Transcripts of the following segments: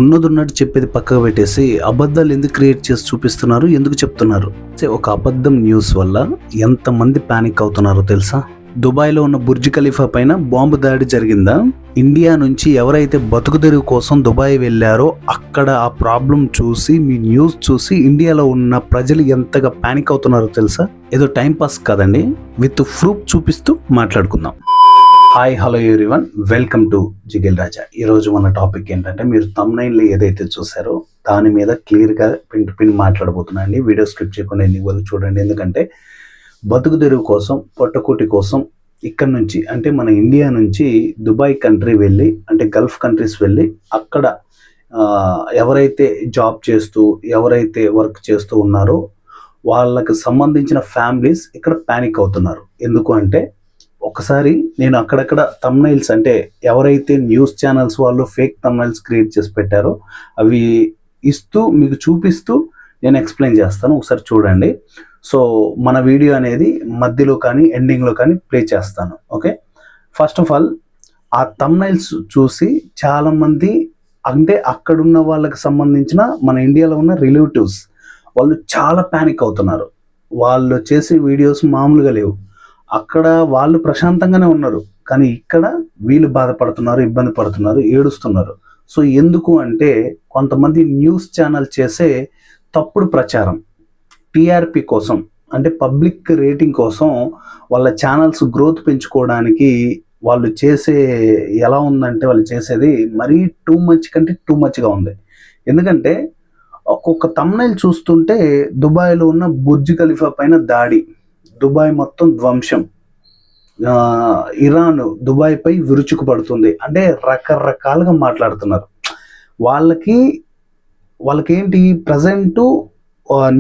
ఉన్నదున్నట్టు చెప్పేది పక్కకు పెట్టేసి అబద్ధాలు ఎందుకు క్రియేట్ చేసి చూపిస్తున్నారు, ఎందుకు చెప్తున్నారు? ఒక అబద్ధం న్యూస్ వల్ల ఎంతమంది పానిక్ అవుతున్నారో తెలుసా? దుబాయ్లో ఉన్న బుర్జ్ ఖలీఫా పైన బాంబు దాడి జరిగిందా? ఇండియా నుంచి ఎవరైతే బతుకుదెరువు కోసం దుబాయ్ వెళ్ళారో అక్కడ ఆ ప్రాబ్లం చూసి, మీ న్యూస్ చూసి ఇండియాలో ఉన్న ప్రజలు ఎంతగా పానిక్ అవుతున్నారో తెలుసా? ఏదో టైం పాస్ కాదండి, విత్ ప్రూఫ్ చూపిస్తూ మాట్లాడుకుందాం. Hi, hello everyone, welcome to Jigel Raja. ఈరోజు మన టాపిక్ ఏంటంటే, మీరు థంబ్నైల్లో ఏదైతే చూసారో దాని మీద క్లియర్గా పిన్ టు పిన్ మాట్లాడబోతున్నాను అండి. వీడియో స్కిప్ చేయకుండా ఎన్ని వరకు చూడండి. ఎందుకంటే బతుకు తెరువు కోసం, పొట్టకూటి కోసం ఇక్కడ నుంచి అంటే మన ఇండియా నుంచి దుబాయ్ కంట్రీ వెళ్ళి, అంటే గల్ఫ్ కంట్రీస్ వెళ్ళి అక్కడ ఎవరైతే జాబ్ చేస్తూ, ఎవరైతే వర్క్ చేస్తూ ఉన్నారో వాళ్ళకి సంబంధించిన ఫ్యామిలీస్ ఇక్కడ ప్యానిక్ అవుతున్నారు. ఎందుకు అంటే, ఒకసారి నేను అక్కడక్కడ థంబ్నైల్స్, అంటే ఎవరైతే న్యూస్ ఛానల్స్ వాళ్ళు ఫేక్ థంబ్నైల్స్ క్రియేట్ చేసి పెట్టారో అవి ఇస్తూ మీకు చూపిస్తూ నేను ఎక్స్ప్లెయిన్ చేస్తాను. ఒకసారి చూడండి. సో మన వీడియో అనేది మధ్యలో కానీ ఎండింగ్లో కానీ ప్లే చేస్తాను. ఓకే, ఫస్ట్ ఆఫ్ ఆల్ ఆ థంబ్నైల్స్ చూసి చాలామంది, అంటే అక్కడున్న వాళ్ళకి సంబంధించిన మన ఇండియాలో ఉన్న రిలేటివ్స్ వాళ్ళు చాలా ప్యానిక్ అవుతున్నారు. వాళ్ళు చేసే వీడియోస్ మామూలుగా లేవు. అక్కడ వాళ్ళు ప్రశాంతంగానే ఉన్నారు, కానీ ఇక్కడ వీళ్ళు బాధపడుతున్నారు, ఇబ్బంది పడుతున్నారు, ఏడుస్తున్నారు. సో ఎందుకు అంటే, కొంతమంది న్యూస్ ఛానల్ చేసే తప్పుడు ప్రచారం టీఆర్పీ కోసం, అంటే పబ్లిక్ రేటింగ్ కోసం, వాళ్ళ ఛానల్స్ గ్రోత్ పెంచుకోవడానికి వాళ్ళు చేసే ఎలా ఉందంటే, వాళ్ళు చేసేది మరీ టూ మచ్ కంటే టూ మచ్గా ఉంది. ఎందుకంటే ఒక్కొక్క థంబ్నైల్ చూస్తుంటే దుబాయ్లో ఉన్న బుర్జ్ ఖలీఫా పైన దాడి, దుబాయ్ మొత్తం ధ్వంసం, ఇరాన్ దుబాయ్ పై విరుచుకు పడుతుంది, అంటే రకరకాలుగా మాట్లాడుతున్నారు. వాళ్ళకేంటి, ప్రజెంట్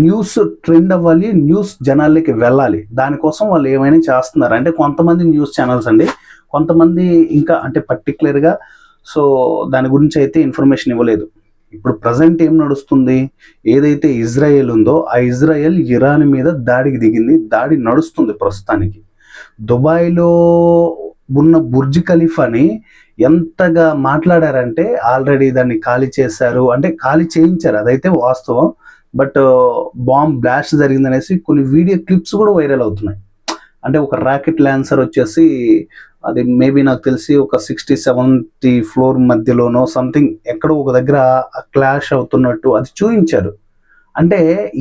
న్యూస్ ట్రెండ్ అవ్వాలి, న్యూస్ జనాలకి వెళ్ళాలి, దానికోసం వాళ్ళు ఏమైనా చేస్తున్నారు. అంటే కొంతమంది న్యూస్ ఛానల్స్ అండి, కొంతమంది ఇంకా అంటే పర్టికులర్గా సో దాని గురించి అయితే ఇన్ఫర్మేషన్ ఇవ్వలేదు. ఇప్పుడు ప్రజెంట్ ఏం నడుస్తుంది, ఏదైతే ఇజ్రాయెల్ ఉందో ఆ ఇజ్రాయెల్ ఇరాన్ మీద దాడికి దిగింది, దాడి నడుస్తుంది ప్రస్తుతానికి. దుబాయ్లో ఉన్న బుర్జ్ ఖలీఫాని ఎంతగా మాట్లాడారంటే, ఆల్రెడీ దాన్ని ఖాళీ చేశారు, అంటే ఖాళీ చేయించారు, అదైతే వాస్తవం. బట్ బాంబ్ బ్లాస్ట్ జరిగిందనేసి కొన్ని వీడియో క్లిప్స్ కూడా వైరల్ అవుతున్నాయి. అంటే ఒక రాకెట్ ల్యాన్సర్ వచ్చేసి, అది మేబీ నాకు తెలిసి ఒక 60-70 ఫ్లోర్ మధ్యలోనో సంథింగ్ ఎక్కడో ఒక దగ్గర క్లాష్ అవుతున్నట్టు అది చూపించారు. అంటే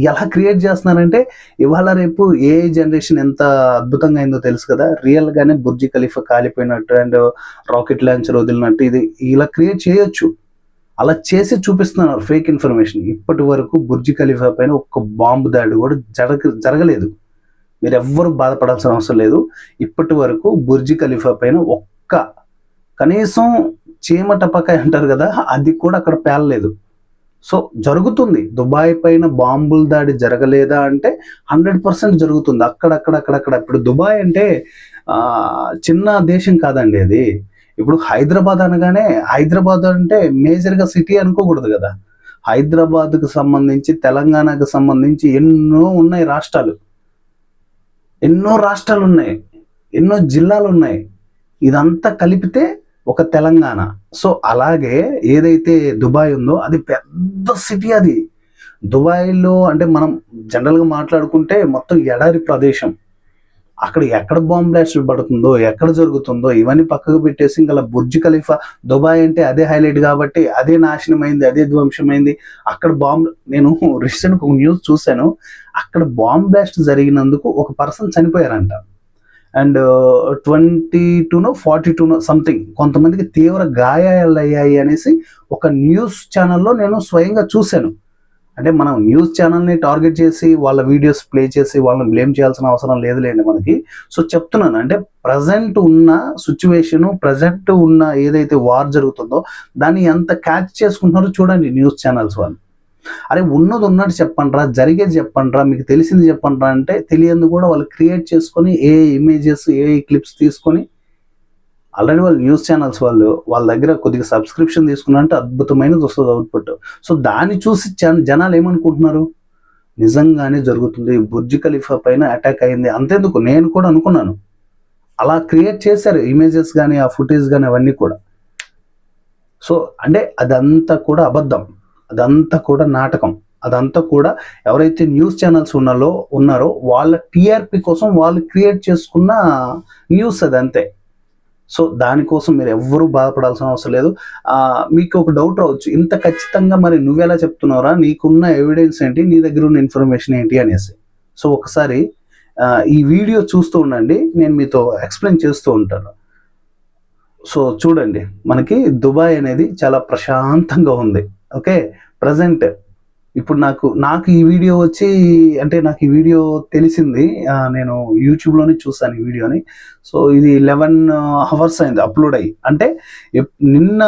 ఎలా క్రియేట్ చేస్తున్నారంటే, ఇవాళ రేపు ఏ జనరేషన్ ఎంత అద్భుతంగా అయిందో తెలుసు కదా. రియల్గానే బుర్జ్ ఖలీఫా కాలిపోయినట్టు అండ్ రాకెట్ లాంచర్ వదిలినట్టు ఇది ఇలా క్రియేట్ చేయొచ్చు. అలా చేసి చూపిస్తున్నారు ఫేక్ ఇన్ఫర్మేషన్. ఇప్పటి వరకు బుర్జ్ ఖలీఫా పైన ఒక్క బాంబు దాడి కూడా జరగలేదు. మీరు ఎవ్వరూ బాధపడాల్సిన అవసరం లేదు. ఇప్పటి వరకు బుర్జ్ ఖలీఫా పైన ఒక్క కనీసం చీమ టపకాయ అంటారు కదా, అది కూడా అక్కడ పేలలేదు. సో జరుగుతుంది. దుబాయ్ పైన బాంబుల దాడి జరగలేదా అంటే 100% జరుగుతుంది. అక్కడక్కడ. ఇప్పుడు దుబాయ్ అంటే చిన్న దేశం కాదండి అది. ఇప్పుడు హైదరాబాద్ అనగానే, హైదరాబాద్ అంటే మేజర్గా సిటీ అనుకోకూడదు కదా. హైదరాబాద్కు సంబంధించి, తెలంగాణకు సంబంధించి ఎన్నో ఉన్నాయి రాష్ట్రాలు, ఎన్నో జిల్లాలు ఉన్నాయి. ఇదంతా కలిపితే ఒక తెలంగాణ. సో అలాగే ఏదైతే దుబాయ్ ఉందో అది పెద్ద సిటీ. అది దుబాయ్లో అంటే మనం జనరల్గా మాట్లాడుకుంటే మొత్తం ఎడారి ప్రదేశం. అక్కడ ఎక్కడ బాంబ్ బ్లాస్ట్ పడుతుందో, ఎక్కడ జరుగుతుందో ఇవన్నీ పక్కకు పెట్టేసి ఇంకా బుర్జ్ ఖలీఫా, దుబాయ్ అంటే అదే హైలైట్ కాబట్టి అదే నాశనమైంది, అదే ధ్వంసమైంది. అక్కడ నేను రీసెంట్గా ఒక న్యూస్ చూశాను, అక్కడ బాంబ్ బ్లాస్ట్ జరిగినందుకు ఒక పర్సన్ చనిపోయారంట. అండ్ 22-42 సంథింగ్ కొంతమందికి తీవ్ర గాయాలు అయ్యాయి అనేసి ఒక న్యూస్ ఛానల్లో నేను స్వయంగా చూశాను. అంటే మనం న్యూస్ ఛానల్ని టార్గెట్ చేసి వాళ్ళ వీడియోస్ ప్లే చేసి వాళ్ళని బ్లేమ్ చేయాల్సిన అవసరం లేదులేండి మనకి. సో చెప్తున్నాను, అంటే ప్రజెంట్ ఉన్న సిచ్యువేషను, ప్రజెంట్ ఉన్న ఏదైతే వార్ జరుగుతుందో దాన్ని ఎంత క్యాచ్ చేసుకుంటున్నారో చూడండి న్యూస్ ఛానల్స్ వాళ్ళు. అరే ఉన్నది ఉన్నట్టు చెప్పండిరా, జరిగేది చెప్పండిరా, మీకు తెలిసింది చెప్పండిరా అంటే తెలియదు కూడా వాళ్ళు క్రియేట్ చేసుకొని ఏ ఇమేజెస్, ఏ క్లిప్స్ తీసుకొని ఆల్రెడీ వాళ్ళు న్యూస్ ఛానల్స్ వాళ్ళ దగ్గర కొద్దిగా సబ్స్క్రిప్షన్ తీసుకున్నారంటే అద్భుతమైనది వస్తుంది అవుట్పుట్. సో దాన్ని చూసి జనాలు ఏమనుకుంటున్నారు, నిజంగానే జరుగుతుంది, బుర్జ్ ఖలీఫా పైన అటాక్ అయింది. అంతేందుకు, నేను కూడా అనుకున్నాను. అలా క్రియేట్ చేశారు ఇమేజెస్ కానీ, ఆ ఫుటేజ్ కానీ, అవన్నీ కూడా. సో అంటే అదంతా కూడా అబద్ధం, అదంతా కూడా నాటకం, అదంతా కూడా ఎవరైతే న్యూస్ ఛానల్స్ ఉన్నారో వాళ్ళ టీఆర్పీ కోసం వాళ్ళు క్రియేట్ చేసుకున్న న్యూస్ అది అంతే. సో దానికోసం మీరు ఎవ్వరూ బాధపడాల్సిన అవసరం లేదు. మీకు ఒక డౌట్ రావచ్చు, ఇంత ఖచ్చితంగా మరి నువ్వెలా చెప్తున్నావురా, నీకున్న ఎవిడెన్స్ ఏంటి, నీ దగ్గర ఉన్న ఇన్ఫర్మేషన్ ఏంటి అనేసి. సో ఒకసారి ఈ వీడియో చూస్తూ ఉండండి, నేను మీతో ఎక్స్ప్లెయిన్ చేస్తూ ఉంటాను. సో చూడండి, మనకి దుబాయ్ అనేది చాలా ప్రశాంతంగా ఉంది. ఓకే, ప్రజెంట్ ఇప్పుడు నాకు ఈ వీడియో వచ్చి అంటే నాకు ఈ వీడియో తెలిసింది, నేను యూట్యూబ్లోనే చూసాను ఈ వీడియోని. సో ఇది 11 hours అయింది అప్లోడ్ అయ్యి. అంటే నిన్న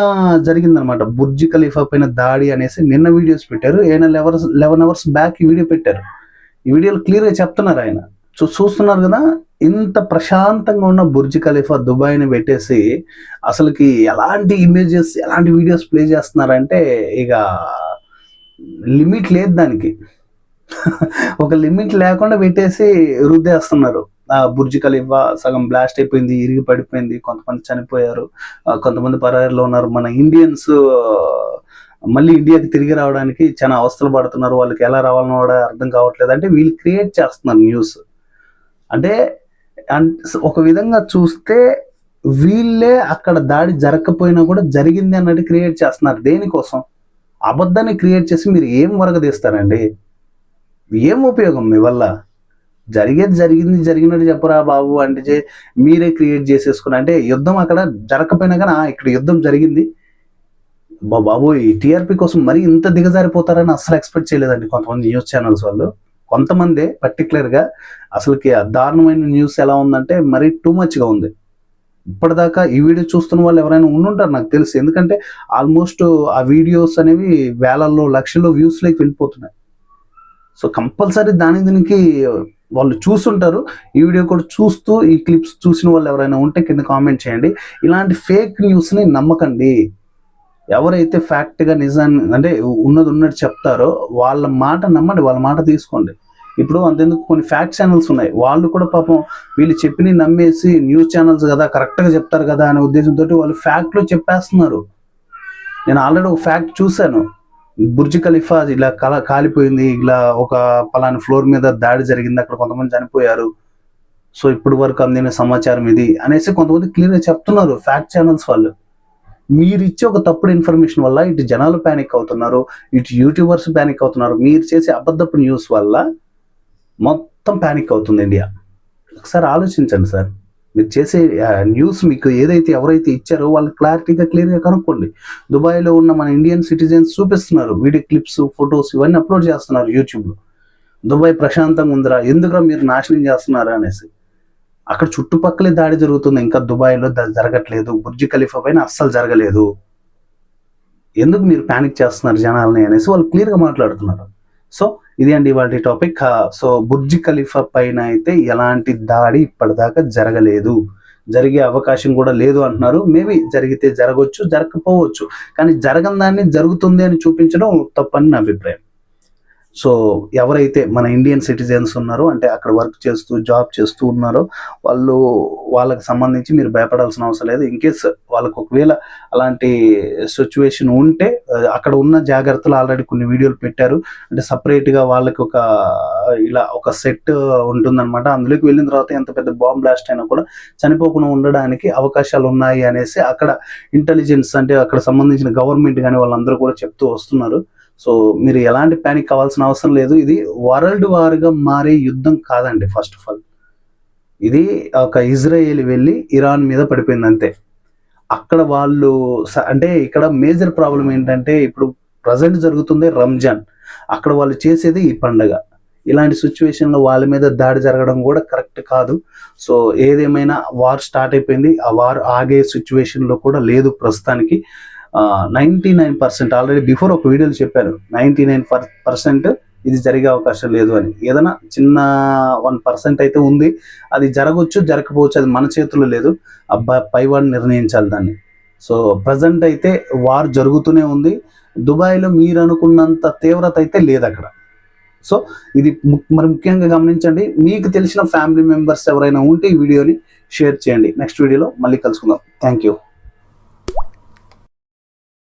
జరిగిందనమాట బుర్జ్ ఖలీఫా పైన దాడి అనేసి నిన్న వీడియోస్ పెట్టారు. 11 hours బ్యాక్ ఈ వీడియో పెట్టారు. ఈ వీడియోలో క్లియర్గా చెప్తున్నారు ఆయన. సో చూస్తున్నారు కదా, ఇంత ప్రశాంతంగా ఉన్న బుర్జ్ ఖలీఫా దుబాయ్ని పెట్టేసి అసలుకి ఎలాంటి ఇమేజెస్ ఎలాంటి వీడియోస్ ప్లే చేస్తున్నారంటే ఇక లిమిట్ లేదు దానికి. ఒక లిమిట్ లేకుండా పెట్టేసి రుద్దేస్తున్నారు. బుర్జ్ ఖలీఫా సగం బ్లాస్ట్ అయిపోయింది, ఇరిగి పడిపోయింది, కొంతమంది చనిపోయారు, కొంతమంది పరారీలో ఉన్నారు. మన ఇండియన్స్ మళ్ళీ ఇండియాకి తిరిగి రావడానికి చాలా అవస్థలు పడుతున్నారు, వాళ్ళకి ఎలా రావాలనో కూడా అర్థం కావట్లేదు. అంటే వీళ్ళు క్రియేట్ చేస్తున్నారు న్యూస్. అంటే ఒక విధంగా చూస్తే వీళ్ళే అక్కడ దాడి జరగకపోయినా కూడా జరిగింది అన్నట్టు క్రియేట్ చేస్తున్నారు. దేనికోసం? అబద్ధాన్ని క్రియేట్ చేసి మీరు ఏం వరగదీస్తారండి? ఏం ఉపయోగం మీ వల్ల? జరిగినట్టు చెప్పరా బాబు అంటే మీరే క్రియేట్ చేసేసుకున్నా. అంటే యుద్ధం అక్కడ జరగకపోయినా కానీ ఇక్కడ యుద్ధం జరిగింది బాబు, ఈ టీఆర్పీ కోసం మరీ ఇంత దిగజారిపోతారని అసలు ఎక్స్పెక్ట్ చేయలేదండి కొంతమంది న్యూస్ ఛానల్స్ వాళ్ళు. కొంతమంది పర్టికులర్గా అసలుకి దారుణమైన న్యూస్ ఎలా ఉందంటే మరీ టూ మచ్గా ఉంది. ఇప్పటిదాకా ఈ వీడియో చూస్తున్న వాళ్ళు ఎవరైనా ఉండుంటారు నాకు తెలుసు, ఎందుకంటే ఆల్మోస్ట్ ఆ వీడియోస్ అనేవి వేలల్లో లక్షల్లో వ్యూస్లోకి వెళ్ళిపోతున్నాయి. సో కంపల్సరీ దీనికి వాళ్ళు చూస్తుంటారు. ఈ వీడియో కూడా చూస్తూ ఈ క్లిప్స్ చూసిన వాళ్ళు ఎవరైనా ఉంటే కింద కామెంట్ చేయండి. ఇలాంటి ఫేక్ న్యూస్ని నమ్మకండి. ఎవరైతే ఫ్యాక్ట్గా నిజాన్ని అంటే ఉన్నట్టు చెప్తారో వాళ్ళ మాట నమ్మండి, వాళ్ళ మాట తీసుకోండి. ఇప్పుడు అంతెందుకు కొన్ని ఫ్యాక్ట్ ఛానల్స్ ఉన్నాయి, వాళ్ళు కూడా పాపం వీళ్ళు చెప్పిన నమ్మేసి న్యూస్ ఛానల్స్ కదా కరెక్ట్గా చెప్తారు కదా అనే ఉద్దేశంతో వాళ్ళు ఫ్యాక్ట్లో చెప్పేస్తున్నారు. నేను ఆల్రెడీ ఒక ఫ్యాక్ట్ చూశాను, బుర్జ్ ఖలీఫా ఇలా కాలిపోయింది, ఇలా ఒక పలానా ఫ్లోర్ మీద దాడి జరిగింది, అక్కడ కొంతమంది చనిపోయారు, సో ఇప్పటి వరకు అందిన సమాచారం ఇది అనేసి కొంతమంది క్లియర్గా చెప్తున్నారు ఫ్యాక్ట్ ఛానల్స్ వాళ్ళు. మీరు ఇచ్చే ఒక తప్పుడు ఇన్ఫర్మేషన్ వల్ల ఇటు జనాలు ప్యానిక్ అవుతున్నారు, ఇటు యూట్యూబర్స్ ప్యానిక్ అవుతున్నారు. మీరు చేసే అబద్ధపు న్యూస్ వల్ల మొత్తం ప్యానిక్ అవుతుంది ఇండియా. ఒకసారి ఆలోచించండి సార్, మీరు చేసే న్యూస్ మీకు ఎవరైతే ఇచ్చారో వాళ్ళు క్లియర్గా కనుక్కోండి. దుబాయ్లో ఉన్న మన ఇండియన్ సిటిజన్స్ చూపిస్తున్నారు, వీడియో క్లిప్స్, ఫొటోస్ ఇవన్నీ అప్లోడ్ చేస్తున్నారు యూట్యూబ్లో. దుబాయ్ ప్రశాంతంగా ఉందిరా, ఎందుకురా మీరు నాశనం చేస్తున్నారా అనేసి. అక్కడ చుట్టుపక్కలే దాడి జరుగుతుంది, ఇంకా దుబాయ్లో జరగట్లేదు. బుర్జ్ ఖలీఫా పైన అస్సలు జరగలేదు, ఎందుకు మీరు ప్యానిక్ చేస్తున్నారు జనాలని అనేసి వాళ్ళు క్లియర్గా మాట్లాడుతున్నారు. సో ఇది అండి ఇవాళ టాపిక్. సో బుర్జ్ ఖలీఫా పైన అయితే ఎలాంటి దాడి ఇప్పటిదాకా జరగలేదు, జరిగే అవకాశం కూడా లేదు అంటున్నారు. మేబీ జరిగితే జరగవచ్చు, జరగకపోవచ్చు, కానీ జరగని దాన్ని జరుగుతుంది అని చూపించడం తప్పని నా అభిప్రాయం. సో ఎవరైతే మన ఇండియన్ సిటిజన్స్ ఉన్నారో, అంటే అక్కడ వర్క్ చేస్తూ జాబ్ చేస్తూ ఉన్నారో వాళ్ళకి సంబంధించి మీరు భయపడాల్సిన అవసరం లేదు. ఇన్ కేస్ వాళ్ళకు ఒకవేళ అలాంటి సిచ్యువేషన్ ఉంటే అక్కడ ఉన్న జాగ్రత్తలు ఆల్రెడీ కొన్ని వీడియోలు పెట్టారు. అంటే సపరేట్గా వాళ్ళకి ఒక సెట్ ఉంటుందన్నమాట. అందులోకి వెళ్ళిన తర్వాత ఎంత పెద్ద బాంబ్ బ్లాస్ట్ అయినా కూడా చనిపోకుండా ఉండడానికి అవకాశాలు ఉన్నాయి అనేసి అక్కడ ఇంటెలిజెన్స్ అంటే అక్కడ సంబంధించిన గవర్నమెంట్ కానీ వాళ్ళందరూ కూడా చెప్తూ వస్తున్నారు. సో మీరు ఎలాంటి ప్యానిక్ కావాల్సిన అవసరం లేదు. ఇది వరల్డ్ వార్గా మారే యుద్ధం కాదండి. ఫస్ట్ ఆఫ్ ఆల్ ఇది ఒక ఇజ్రాయేల్ వెళ్ళి ఇరాన్ మీద పడిపోయింది అంతే. అక్కడ వాళ్ళు అంటే ఇక్కడ మేజర్ ప్రాబ్లం ఏంటంటే ఇప్పుడు ప్రజెంట్ జరుగుతుంది రంజాన్, అక్కడ వాళ్ళు చేసేది ఈ పండగ. ఇలాంటి సిచ్యువేషన్లో వాళ్ళ మీద దాడి జరగడం కూడా కరెక్ట్ కాదు. సో ఏదేమైనా వార్ స్టార్ట్ అయిపోయింది, ఆ వార్ ఆగే సిచ్యువేషన్లో కూడా లేదు ప్రస్తుతానికి. 99% ఆల్రెడీ బిఫోర్ ఒక వీడియోలో చెప్పాను, 99% ఇది జరిగే అవకాశం లేదు అని. ఏదైనా చిన్న 1% అయితే ఉంది, అది జరగవచ్చు జరగకపోవచ్చు, అది మన చేతుల్లో లేదు, పైవాడు నిర్ణయించాలి దాన్ని. సో ప్రజెంట్ అయితే వార్ జరుగుతూనే ఉంది. దుబాయ్లో మీరు అనుకున్నంత తీవ్రత అయితే లేదు అక్కడ. సో ఇది మరి ముఖ్యంగా గమనించండి. మీకు తెలిసిన ఫ్యామిలీ మెంబర్స్ ఎవరైనా ఉంటే ఈ వీడియోని షేర్ చేయండి. నెక్స్ట్ వీడియోలో మళ్ళీ కలుసుకుందాం. Thank you.